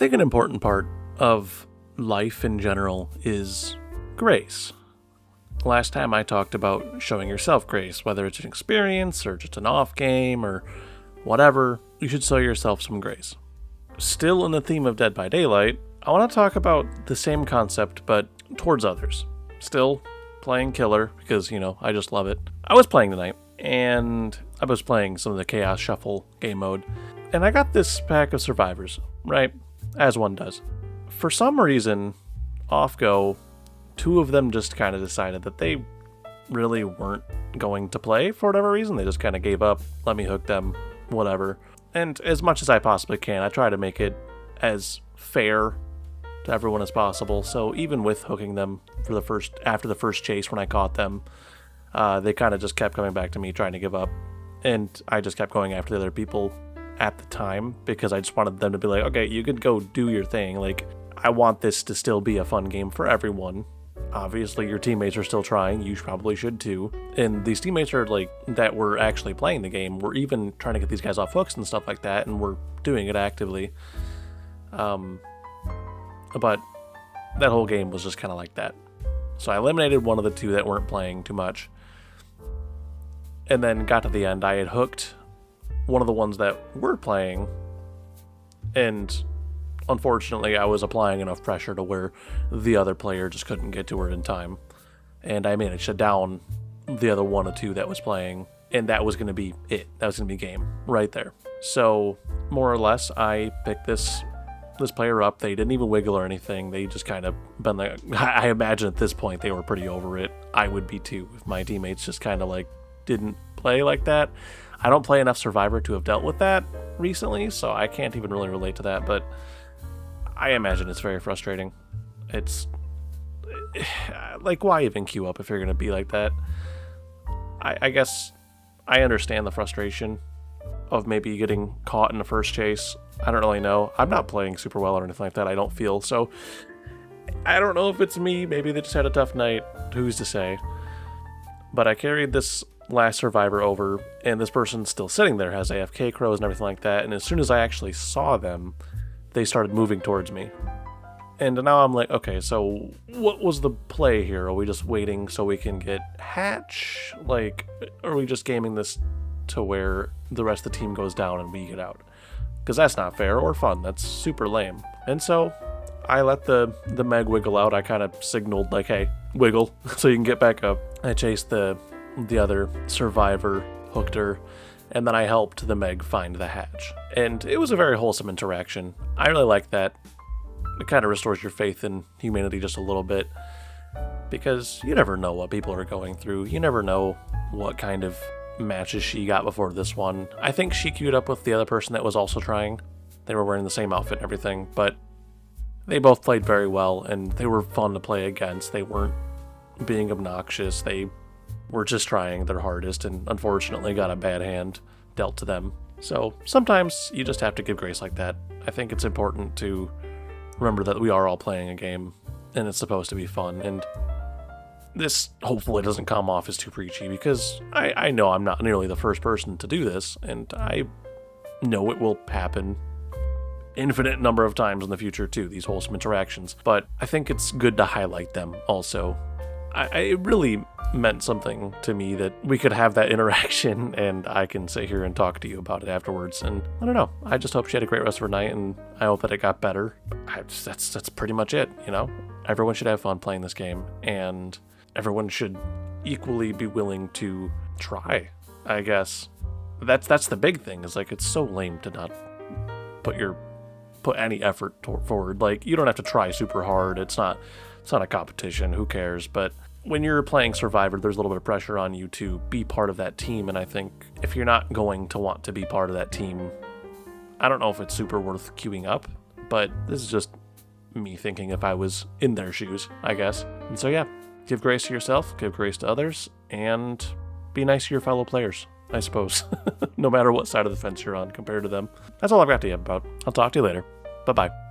think an important part of life in general is grace. Last time I talked about showing yourself grace, whether it's an experience or just an off game or whatever, you should show yourself some grace. Still in the theme of Dead by Daylight, I want to talk about the same concept but towards others. Still playing Killer because, I just love it. I was playing tonight and I was playing some of the Chaos Shuffle game mode and I got this pack of survivors, right? As one does. For some reason, off-go, 2 of them just kind of decided that they really weren't going to play for whatever reason. They just kind of gave up, let me hook them, whatever. And as much as I possibly can, I try to make it as fair to everyone as possible. So even with hooking them after the first chase when I caught them, they kind of just kept coming back to me trying to give up. And I just kept going after the other people at the time because I just wanted them to be like, okay, you could go do your thing. Like, I want this to still be a fun game for everyone. Obviously, your teammates are still trying. You probably should too. And these teammates are that were actually playing the game. We're even trying to get these guys off hooks and stuff like that, and we're doing it actively. But that whole game was just kind of like that. So I eliminated one of the 2 that weren't playing too much. And then got to the end. I had hooked one of the ones that were playing, and unfortunately, I was applying enough pressure to where the other player just couldn't get to her in time. And I managed to down the other 1 or 2 that was playing, and that was going to be it. That was going to be game right there. So, more or less, I picked this player up. They didn't even wiggle or anything. They just kind of been like, I imagine at this point they were pretty over it. I would be too if my teammates just kind of didn't play like that. I don't play enough Survivor to have dealt with that recently, so I can't even really relate to that, but I imagine it's very frustrating. It's why even queue up if you're going to be like that? I guess I understand the frustration of maybe getting caught in the first chase. I don't really know. I'm not playing super well or anything like that, I don't feel. So I don't know if it's me. Maybe they just had a tough night. Who's to say? But I carried this last survivor over, and this person's still sitting there, has AFK crows and everything like that. And as soon as I actually saw them, they started moving towards me. And now I'm like, okay, so what was the play here? Are we just waiting so we can get hatch? Are we just gaming this to where the rest of the team goes down and we get out? Because that's not fair or fun. That's super lame. And so I let the Meg wiggle out. I kind of signaled hey, wiggle so you can get back up. I chased the other survivor, hooked her, and then I helped the Meg find the hatch. And it was a very wholesome interaction. I really like that. It kind of restores your faith in humanity just a little bit, because you never know what people are going through. You never know what kind of matches she got before this one. I think she queued up with the other person that was also trying. They were wearing the same outfit and everything, but they both played very well, and they were fun to play against. They weren't being obnoxious. They were just trying their hardest, and unfortunately got a bad hand dealt to them. So sometimes you just have to give grace like that. I think it's important to remember that we are all playing a game, and it's supposed to be fun. And this hopefully doesn't come off as too preachy, because I know I'm not nearly the first person to do this, and I know it will happen infinite number of times in the future too, these wholesome interactions. But I think it's good to highlight them also. It really meant something to me that we could have that interaction, and I can sit here and talk to you about it afterwards. And I don't know, I just hope she had a great rest of her night, and I hope that it got better. That's pretty much it, Everyone should have fun playing this game, and everyone should equally be willing to try, I guess. That's the big thing, is it's so lame to not put any effort forward. You don't have to try super hard. It's not a competition, who cares? But when you're playing Survivor, there's a little bit of pressure on you to be part of that team, and I think if you're not going to want to be part of that team, I don't know if it's super worth queuing up, but this is just me thinking if I was in their shoes, I guess. And so yeah, give grace to yourself, give grace to others, and be nice to your fellow players, I suppose, no matter what side of the fence you're on compared to them. That's all I've got to you about. I'll talk to you later. Bye-bye.